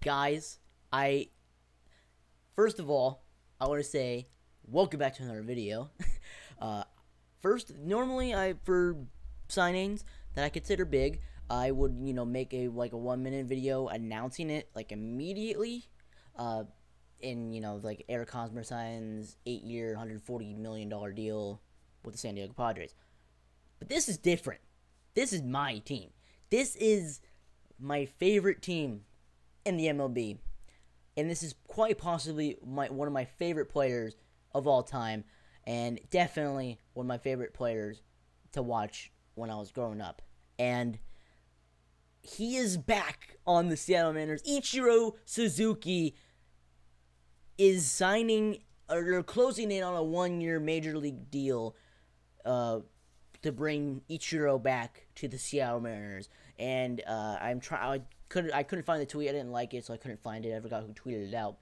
Guys, first of all, I want to say welcome back to another video. uh, First, normally for signings that I consider big, I would make a 1 minute video announcing it immediately. Uh, Eric Hosmer signs 8-year, $140 million deal with the San Diego Padres. But this is different. This is my team. This is my favorite team in the MLB, and this is quite possibly one of my favorite players of all time, and definitely one of my favorite players to watch when I was growing up. And he is back on the Seattle Mariners. Ichiro Suzuki is signing or closing in on a 1-year major league deal to bring Ichiro back to the Seattle Mariners. And I couldn't find the tweet. I didn't like it, so I couldn't find it. I forgot who tweeted it out.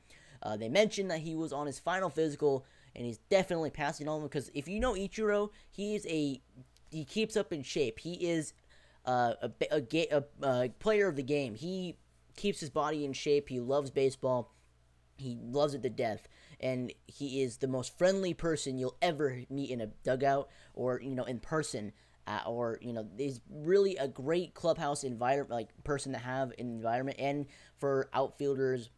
They mentioned that he was on his final physical, and he's definitely passing on, because if you know Ichiro, he keeps up in shape. He is a player of the game. He keeps his body in shape. He loves baseball. He loves it to death, and he is the most friendly person you'll ever meet in a dugout or in person. Is really a great clubhouse environment, person to have in environment, and for outfielders,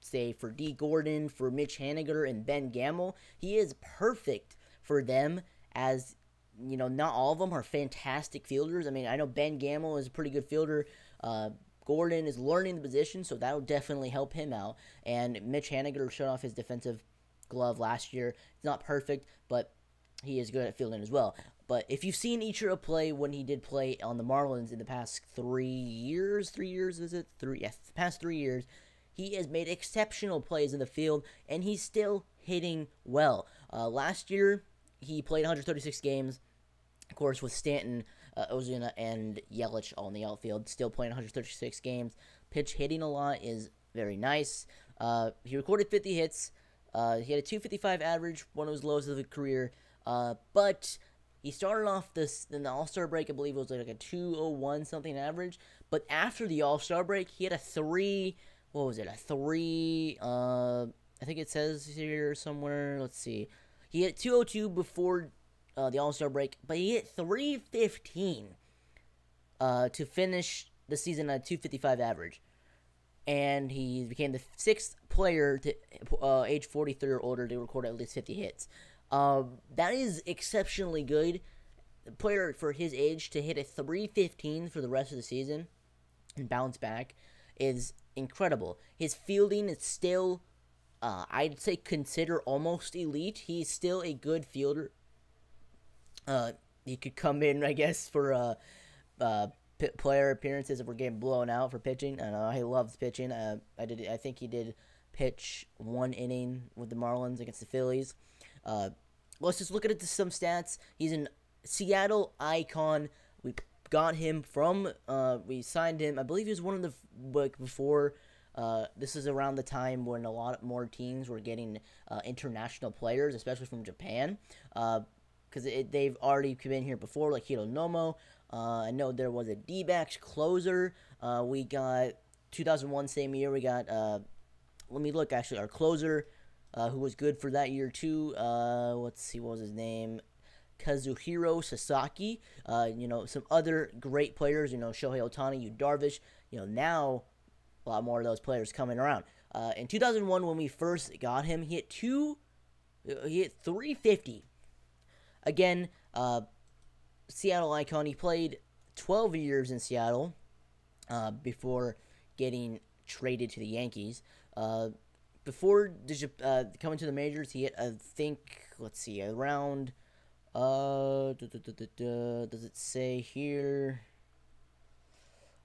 say for D. Gordon, for Mitch Haniger, and Ben Gamel, he is perfect for them. As not all of them are fantastic fielders. I mean, I know Ben Gamel is a pretty good fielder. Gordon is learning the position, so that'll definitely help him out. And Mitch Haniger showed off his defensive glove last year. It's not perfect, but he is good at fielding as well. But if you've seen Ichiro play when he did play on the Marlins in the past 3 years, the past 3 years, he has made exceptional plays in the field, and he's still hitting well. Last year, he played 136 games, of course, with Stanton, Ozuna, and Yelich all in the outfield, still playing 136 games. Pitch hitting a lot is very nice. He recorded 50 hits. He had a 255 average, one of his lowest of the career. But he started off in the All-Star break, I believe it was like a 201 something average. But after the All-Star break, he had a 3, I think it says here somewhere, let's see. He hit 202 before the All-Star break, but he hit 315 to finish the season at a 255 average. And he became the 6th player to age 43 or older to record at least 50 hits. That is exceptionally good. The player for his age to hit a 315 for the rest of the season and bounce back is incredible. His fielding is still, I'd say, consider almost elite. He's still a good fielder. He could come in, I guess, for player appearances if we're getting blown out for pitching. I know he loves pitching. I think he did pitch 1 inning with the Marlins against the Phillies. Let's just look at some stats. He's a Seattle icon. We got him from, we signed him. I believe he was one of the, before, this is around the time when a lot more teams were getting international players, especially from Japan. Because they've already been here before, like Hironomo. I know there was a D-backs closer. We got 2001, same year. We got, let me look, actually, our closer, who was good for that year too. Let's see, what was his name? Kazuhiro Sasaki. Some other great players. Shohei Ohtani, Yu Darvish. Now a lot more of those players coming around. In 2001, when we first got him, he hit 350. Again, Seattle icon. He played 12 years in Seattle before getting traded to the Yankees. Before coming to the majors, he hit, I think, let's see, around, does it say here?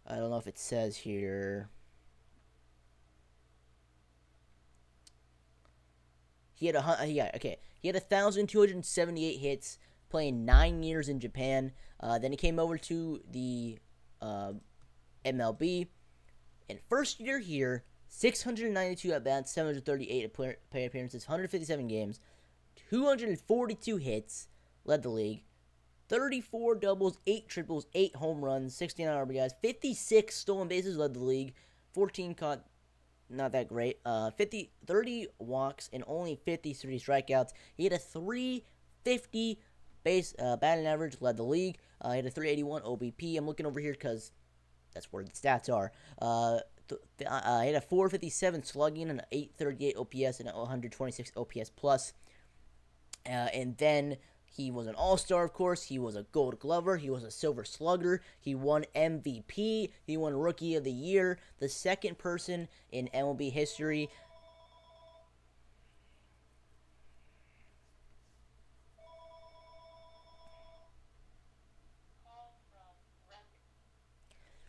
I don't know if it says here. He had He had 1,278 hits, playing 9 years in Japan. Then he came over to the MLB. And first year here, 692 at-bats, 738 play appearances, 157 games, 242 hits, led the league, 34 doubles, 8 triples, 8 home runs, 69 RBIs, 56 stolen bases, led the league, 14 caught not that great. 30 walks and only 53 strikeouts. He had a 350 base batting average, led the league. He had a 381 OBP. I'm looking over here because that's where the stats are. He had a 457 slugging and an 838 OPS and a 126 OPS plus. And then he was an all-star, of course. He was a gold glover. He was a silver slugger. He won MVP. He won Rookie of the Year. The second person in MLB history.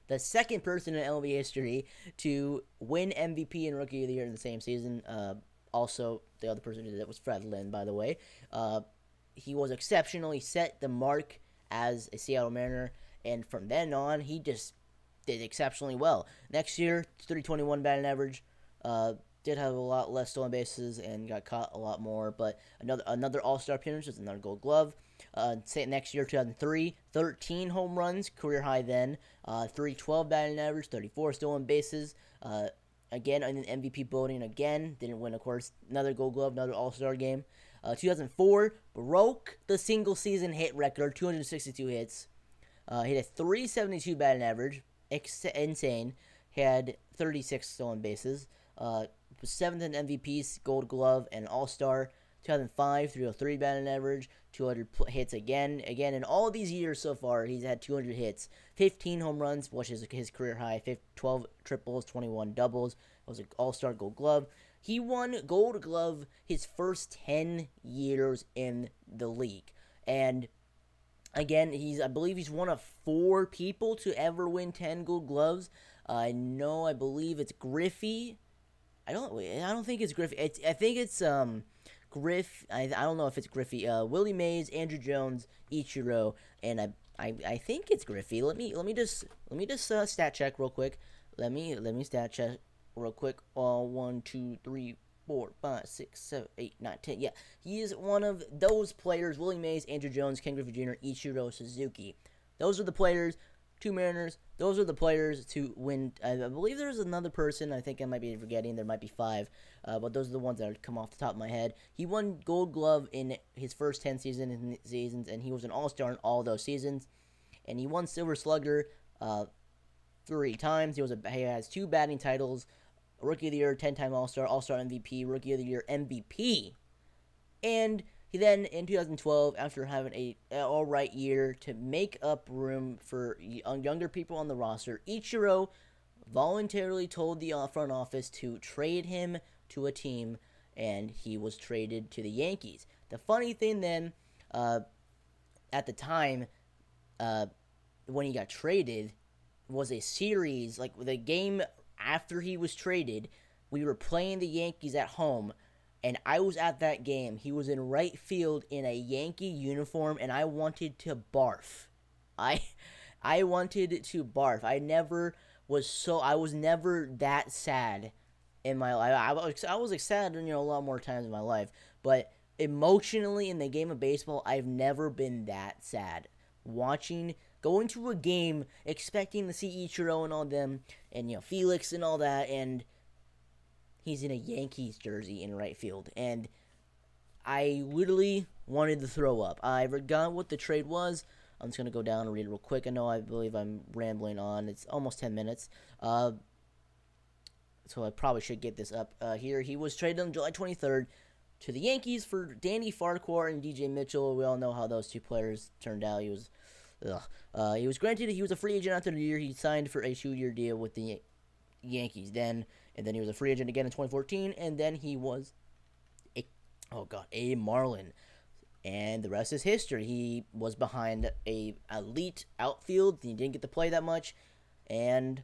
The second person in MLB history to win MVP and Rookie of the Year in the same season. Also, the other person who did it was Fred Lynn, by the way. He was exceptional. He set the mark as a Seattle Mariner, and from then on, he just did exceptionally well. Next year, 321 batting average. Did have a lot less stolen bases and got caught a lot more, but another All-Star appearance is another Gold Glove. Say next year, 2003, 13 home runs, career high then. 312 batting average, 34 stolen bases. Again, in an MVP voting again. Didn't win, of course. Another Gold Glove, another All-Star game. 2004, broke the single-season hit record, 262 hits. He had a 372 batting average, insane. He had 36 stolen bases. 7th in MVPs, Gold Glove, and All-Star. 2005, 303 batting average, 200 hits again. In all of these years so far, he's had 200 hits, 15 home runs, which is his career high, 12 triples, 21 doubles. It was an All-Star Gold Glove. He won Gold Glove his first 10 years in the league. And again, I believe he's one of 4 people to ever win 10 Gold Gloves. I believe it's Griffey. I don't think it's Griffey. I think it's Griff. I don't know if it's Griffey. Willie Mays, Andrew Jones, Ichiro, and I think it's Griffey. Let me just stat check real quick. Let me stat check real quick. 1, 2, 3, 4, 5, 6, 7, 8, 9, 10. Yeah, he is one of those players. Willie Mays, Andrew Jones, Ken Griffey Jr., Ichiro Suzuki. Those are the players. 2 Mariners. Those are the players to win. I believe there's another person. I think I might be forgetting. There might be 5. But those are the ones that come off the top of my head. He won Gold Glove in his first 10 seasons, and he was an All-Star in all those seasons. And he won Silver Slugger 3 times. He has 2 batting titles. Rookie of the Year, 10-time All-Star, All-Star MVP, Rookie of the Year MVP. And he then, in 2012, after having a all-right year to make up room for younger people on the roster, Ichiro voluntarily told the front office to trade him to a team, and he was traded to the Yankees. The funny thing then, at the time, when he got traded, was a series, like the game after he was traded, we were playing the Yankees at home, and I was at that game. He was in right field in a Yankee uniform, and I wanted to barf. I wanted to barf. I was never that sad in my life. I was sad, a lot more times in my life, but emotionally in the game of baseball, I've never been that sad. Going to a game, expecting to see Ichiro and all them, and Felix and all that, and he's in a Yankees jersey in right field, and I literally wanted to throw up. I forgot what the trade was. I'm just going to go down and read it real quick. I believe I'm rambling on. It's almost 10 minutes. So I probably should get this up here. He was traded on July 23rd to the Yankees for Danny Farquhar and DJ Mitchell. We all know how those 2 players turned out. He was a free agent after the year. He signed for a 2-year deal with the Yankees then, and then he was a free agent again in 2014, and then he was a Marlin. And the rest is history. He was behind a elite outfield. He didn't get to play that much, and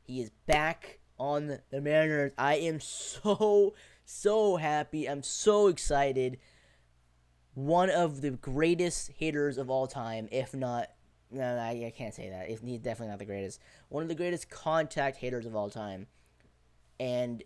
he is back on the Mariners. I am so happy. I'm so excited. One of the greatest hitters of all time, if not, no, I can't say that. He's definitely not the greatest. One of the greatest contact hitters of all time. And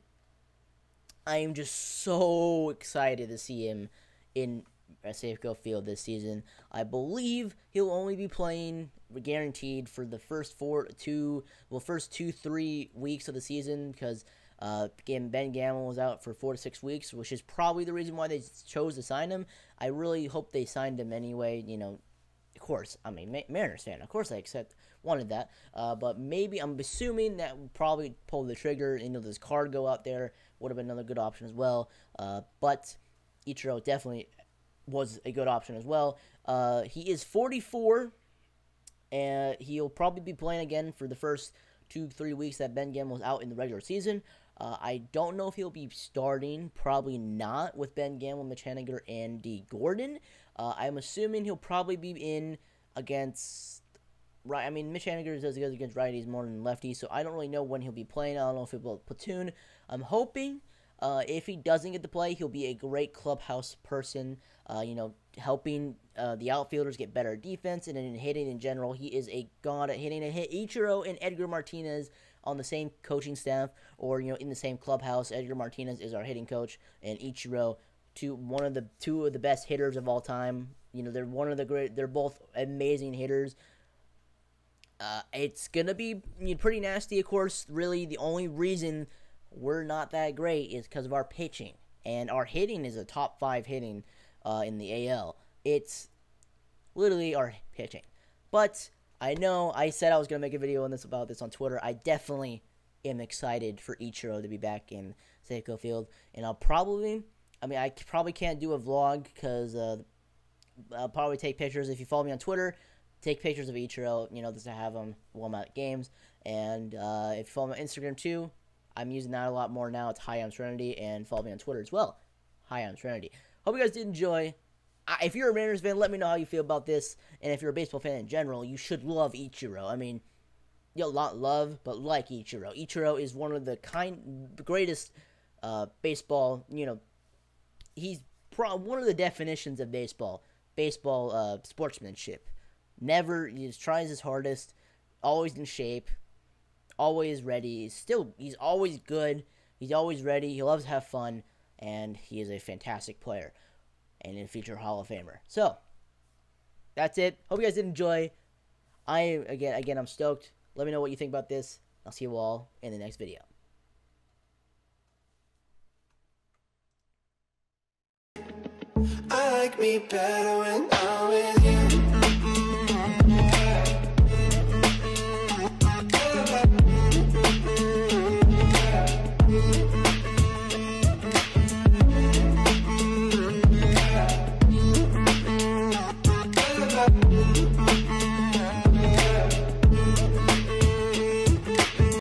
I am just so excited to see him in at Safeco Field this season. I believe he'll only be playing guaranteed for the first 2-3 weeks of the season, because Ben Gamble was out for 4 to 6 weeks, which is probably the reason why they chose to sign him. I really hope they signed him anyway. Of course, I'm a Mariners fan. Of course, I wanted that. But maybe I'm assuming that we'll probably pull the trigger. This card go out there would have been another good option as well. But Ichiro definitely was a good option as well. He is 44, and he'll probably be playing again for the first 2-3 weeks that Ben Gamble was out in the regular season. I don't know if he'll be starting. Probably not with Ben Gamble, Mitch Haniger, and D. Gordon. I'm assuming he'll probably be in against right. I mean, Mitch Haniger does good against righties more than lefties, so I don't really know when he'll be playing. I don't know if he'll platoon. I'm hoping if he doesn't get to play, he'll be a great clubhouse person. Helping the outfielders get better defense, and in hitting in general, he is a god at hitting. And hit Ichiro and Edgar Martinez on the same coaching staff, or in the same clubhouse. Edgar Martinez is our hitting coach, and Ichiro, two of the best hitters of all time. They're one of the great. They're both amazing hitters. It's gonna be pretty nasty, of course. Really, the only reason we're not that great is because of our pitching, and our hitting is a top 5 hitting in the AL. It's literally our pitching. But I know I said I was going to make a video about this on Twitter. I definitely am excited for Ichiro to be back in Safeco Field. And I probably can't do a vlog because I'll probably take pictures. If you follow me on Twitter, take pictures of Ichiro, just to have him while I'm at games. And if you follow me on Instagram too, I'm using that a lot more now. It's Hi, I'm Serenity. And follow me on Twitter as well. Hi, I'm Serenity. Hope you guys did enjoy. If you're a Mariners fan, let me know how you feel about this. And if you're a baseball fan in general, you should love Ichiro. I mean, not love, but like Ichiro. Ichiro is one of the greatest baseball, he's one of the definitions of baseball sportsmanship. He tries his hardest, always in shape, always ready. He's always good. He's always ready. He loves to have fun. And he is a fantastic player and a future Hall of Famer. So, that's it. Hope you guys did enjoy. Again, I'm stoked. Let me know what you think about this. I'll see you all in the next video. I like me better when I'm with